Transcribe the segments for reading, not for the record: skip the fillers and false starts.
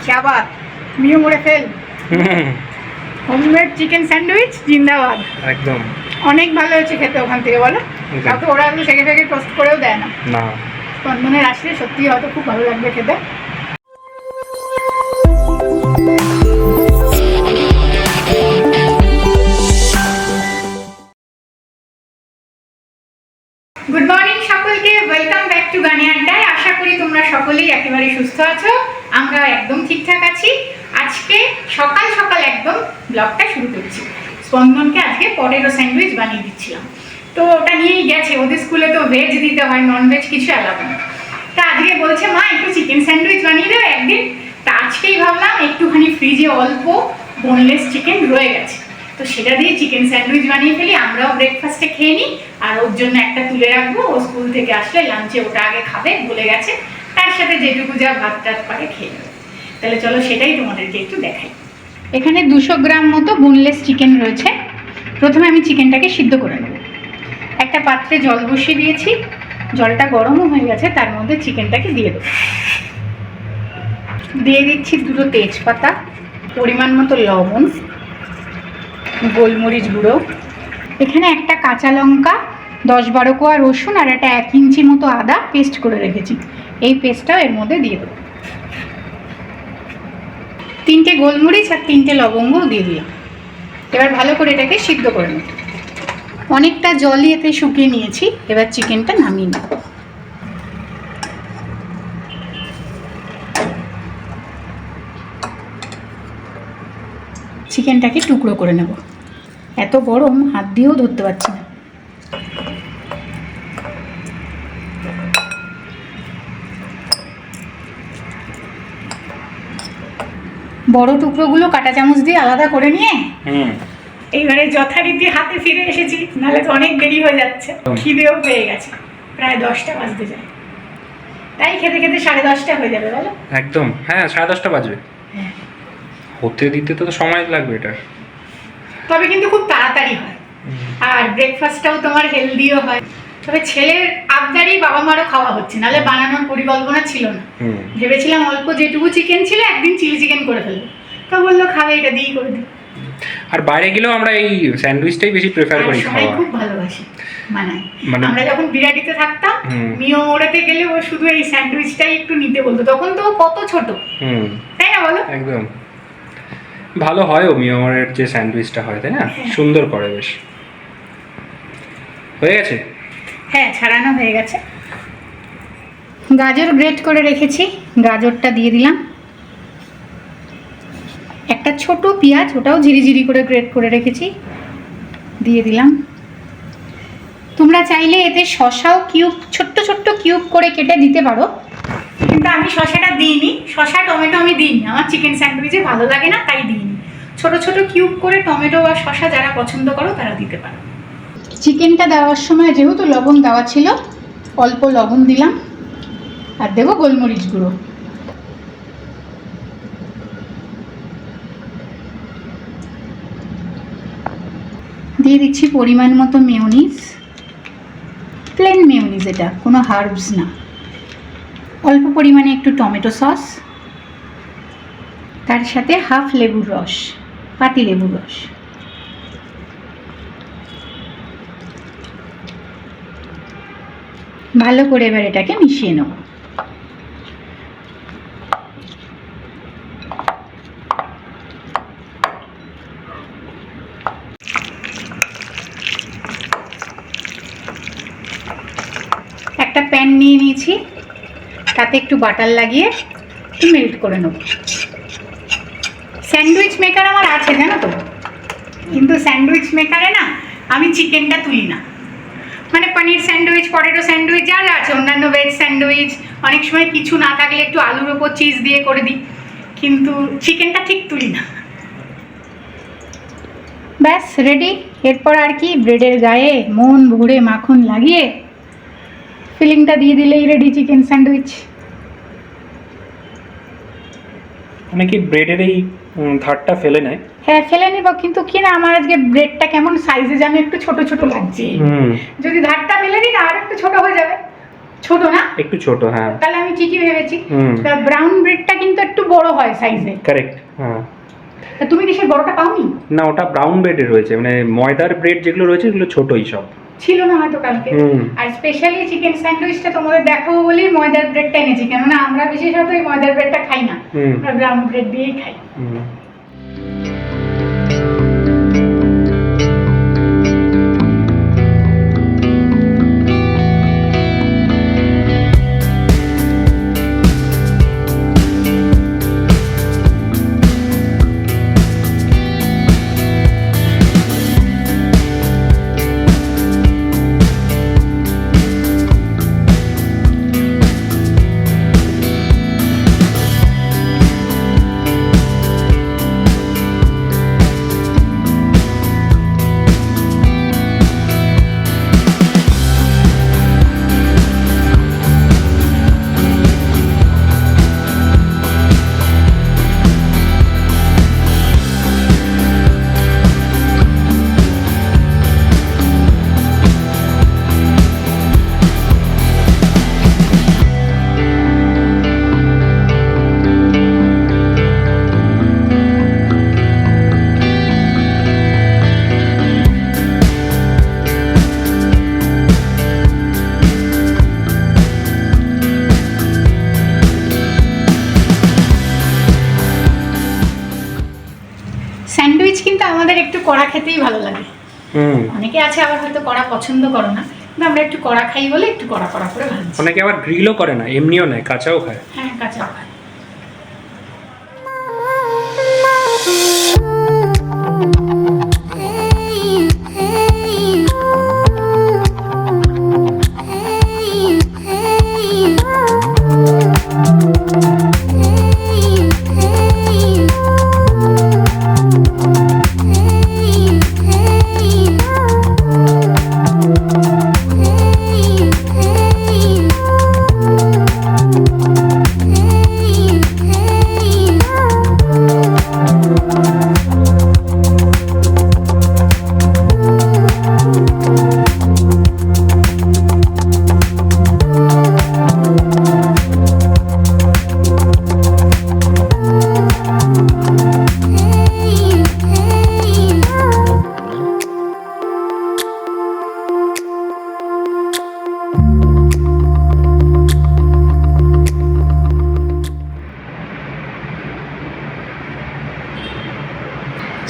क्या बात, মিও মোড়ে ফেল। হোমমেড চিকেন স্যান্ডউইচ জিন্দাবাদ। একদম অনেক ভালো হয়েছে খেতে ওখান থেকে, বলো? তাও তো ওরা একটু সেকে সেকে টোস্ট করেও দেয় না। না, স্পন্দনের আসলে সত্যি হয়তো খুব ভালো লাগবে খেতে। গুড মর্নিং সকলকে, ওয়েলকাম ব্যাক টু গানে আড্ডায়। আশা করি তোমরা সকলেই একেবারে সুস্থ আছো, আমরা একদম ঠিকঠাক আছি। আজকে সকাল সকাল একদম ব্লগটা শুরু করছি। স্পন্দনকে আজকে পটেটো স্যান্ডউইচ বানিয়ে দিচ্ছিলাম, তো ওটা নিয়েই গেছে। ওদের স্কুলে তো ভেজ দিতে হয়, নন ভেজ কিছু অ্যালাউ না। তা আজকে বলছে মা একটু চিকেন স্যান্ডউইচ বানিয়ে দেবে একদিন। তা আজকেই ভাবলাম একটুখানি ফ্রিজে অল্প বোনলেস চিকেন রয়ে গেছে, তো সেটা দিয়ে চিকেন স্যান্ডউইচ বানিয়ে ফেলি, আমরাও ব্রেকফাস্টে খেয়ে নিই। আর ওর জন্য একটা তুলে রাখবো, ও স্কুল থেকে আসলে লাঞ্চে ওটা আগে খাবে, ভুলে গেছে। তার সাথে যেটুকু যা ভাত টাত পারে খেয়ে নেবে। তাহলে চলো সেটাই তোমাদেরকে একটু দেখাই। এখানে 200 গ্রাম মতো বোনলেস চিকেন রয়েছে। প্রথমে আমি চিকেনটাকে সিদ্ধ করে নেব। একটা পাত্রে জল বসিয়ে দিয়েছি, জলটা গরমও হয়ে গেছে, তার মধ্যে চিকেনটাকে দিয়ে দেবো। দিয়ে দিচ্ছি 2 তেজপাতা, পরিমাণ মতো লবণ, গোলমরিচ গুঁড়ো, এখানে একটা কাঁচা লঙ্কা, 10-12 কোয়া রসুন আর একটা 1 ইঞ্চি মতো আদা পেস্ট করে রেখেছি, এই পেস্টটাও এর মধ্যে দিয়ে দেবো। 3টে গোলমরিচ আর 3টে লবঙ্গ দিয়ে দিলাম। এবার ভালো করে এটাকে সিদ্ধ করে নেব। অনেকটা জলই এতে শুকিয়ে নিয়েছি, এবার চিকেনটা নামিয়ে নেব। চিকেনটাকে টুকরো করে নেব। এত গরম হাত দিয়েও ধরতে পারছি না। বড় টুকরোগুলো কাঁটা চামচ দিয়ে আলাদা করে নিয়ে এইবারে যথারীতি হাতে ফিরে এসেছি, নাহলে তো অনেক দেরি হয়ে যাচ্ছে। খিদেও পেয়ে গেছে, প্রায় 10টা বাজতে যায়। তাই খেতে খেতে 10:30 হয়ে যাবে, বলো? একদম, হ্যাঁ 10:30 বাজবে। হতে দিতে তো সময় লাগবে এটা, তবে কিন্তু খুব তাড়াতাড়ি হয়। আর ব্রেকফাস্টটাও তোমার হেলদিও হয়। তবে ছেলের আবদারেই বাবা মারও খাওয়া হচ্ছে, নাহলে বানানোর পরিকল্পনা ছিল না। ভেবেছিলাম অল্প যেটুকু চিকেন ছিল একদিন চিলি চিকেন করে ফেলবো, তো বললো খাবে, এটা দিয়েই করে দিই। আর বাইরে গেলেও আমরা এই স্যান্ডউইচটাই বেশি প্রেফার করি খাওয়া। খুব ভালোবাসি বানাই। আমরা যখন বিরাটিতে থাকতাম, মিও মোড়েতে গেলে ও শুধু এই স্যান্ডউইচটাই একটু নিতে বলতো। তখন তো কত ছোট, তাই না বলো? একদম ভালো হয় ও মিও মোড়ের যে স্যান্ডউইচটা হয়, তাই না? সুন্দর করে বেশ। হয়ে গেছে? হ্যাঁ, ছাড়ানো হয়ে গেছে। গাজর গ্রেট করে রেখেছি, গাজরটা দিয়ে দিলাম। একটা ছোট পেঁয়াজ, ওটাও ঝিরিঝিরি করে গ্রেট করে রেখেছি, দিয়ে দিলাম। তোমরা চাইলে এতে শসাও কিউব, ছোট্ট ছোট্ট কিউব করে কেটে দিতে পারো, কিন্তু আমি শসাটা দিইনি। শসা টমেটো আমি দিইনি, আমার চিকেন স্যান্ডউইচে ভালো লাগে না, তাই দিইনি। ছোট ছোট কিউব করে টমেটো বা শসা যারা পছন্দ করো তারা দিতে পারো। চিকেনটা দেওয়ার সময় যেহেতু লবণ দেওয়া ছিল, অল্প লবণ দিলাম, আর দেবো গোলমরিচ গুঁড়ো। দিয়ে দিচ্ছি পরিমাণ মতো মেয়োনিজ, প্লেন মেয়োনিজ, এটা কোনো হার্বস না। অল্প পরিমাণে একটু টমেটো সস, তার সাথে হাফ লেবুর রস, পাতি লেবুর রস। ভালো করে এবার এটাকে মিশিয়ে নেব। একটা প্যান নিয়ে নিয়েছি, তাতে একটু বাটার লাগিয়ে একটু মেল্ট করে নেব। স্যান্ডউইচ মেকার আমার আছে, জানো তো, কিন্তু স্যান্ডউইচ মেকারে না আমি চিকেনটা তুলি না। মানে পনির স্যান্ডউইচ, পটেটো স্যান্ডউইচ যা যা আছে, অন্যান্য ভেজ স্যান্ডউইচ, অনেক সময় কিছু না থাকলে একটু আলুর ওপর চিজ দিয়ে করে দিই, কিন্তু চিকেনটা ঠিক তুলি না। ব্যাস রেডি। এরপর আর কি, ব্রেডের গায়ে মন ভরে মাখন লাগিয়ে ফিলিংটা দিয়ে দিলেই রেডি চিকেন স্যান্ডউইচ। মানে কি ব্রেডের এই ধারটা ফেলে নেয়? হ্যাঁ ফেলে নিব, কিন্তু কি না আমার আজকে ব্রেডটা কেমন সাইজে যেন একটু ছোট ছোট লাগছে। যদি ধারটা ফেলে দিই না আর একটু ছোট হয়ে যাবে। ছোট না, একটু ছোট, হ্যাঁ। তাহলে আমি ঠিকই ভেবেছি। হুম। ব্রাউন ব্রেডটা কিন্তু একটু বড় হয় সাইজে। কারেক্ট, হ্যাঁ। তা তুমি কি সেই বড়টা পাওনি? না, ওটা ব্রাউন ব্রেডে রয়েছে, মানে ময়দার ব্রেড যেগুলো রয়েছে এগুলো ছোটই সব ছিল না হয়তো কালকে। আর স্পেশালি চিকেন স্যান্ডউইচটা তোমাদের দেখাবো বলেই ময়দার ব্রেডটা এনেছি, কেননা আমরা বিশেষত এই ময়দার ব্রেডটা খাই না, আমরা ব্রাউন ব্রেড দিয়েই খাই। স্যান্ডউইচ কিন্তু আমাদের একটু কড়া খেতেই ভালো লাগে। অনেকে আছে আবার হয়তো কড়া পছন্দ করো না, কিন্তু আমরা একটু কড়া খাই বলে একটু কড়া কড়া করে ভাজছি। অনেকে আবার গ্রিলও করে না, এমনিও নেয়, কাঁচাও খায়। হ্যাঁ, কাঁচাও খায়।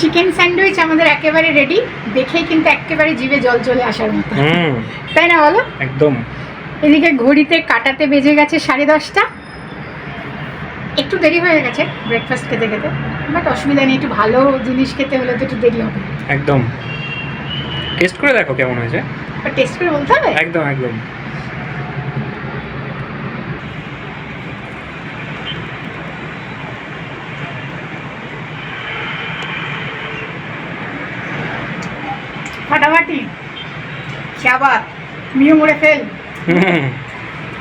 চিকেন স্যান্ডউইচ আমাদের একেবারে রেডি, দেখেই কিন্তু একেবারে জিভে জল চলে আসার মতো, তাই না বলো? একদম। এদিকে ঘড়িতে কাটাতে বেজে গেছে 10:30। একটু দেরি হয়ে গেছে ব্রেকফাস্ট খেতে খেতে, বাট অসুবিধা নেই, একটু ভালো জিনিস খেতে হলে তো একটু দেরি হবে। একদম। টেস্ট করে দেখো কেমন হয়েছে। টেস্ট করে বলতে হবে? একদম একদম। ফাটাফাটি, क्या बात, মিও মোড়ে ফেল।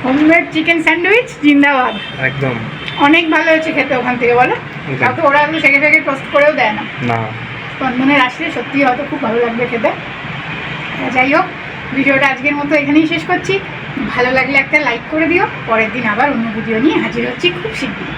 হোমমেড চিকেন স্যান্ডউইচ জিন্দাবাদ। একদম অনেক ভালো হয়েছে খেতে ওখান থেকে, বলো? কাউকে ওরা এমনি সেকে সেকে টোস্ট করেও দেয় না। না, স্পন্দনের আসলে সত্যি হয়তো খুব ভালো লাগবে খেতে। যাই হোক, ভিডিওটা আজকের মতো এখানেই শেষ করছি। ভালো লাগলে একটা লাইক করে দিও। পরের দিন আবার অন্য ভিডিও নিয়ে হাজির হচ্ছি খুব শীঘ্রই।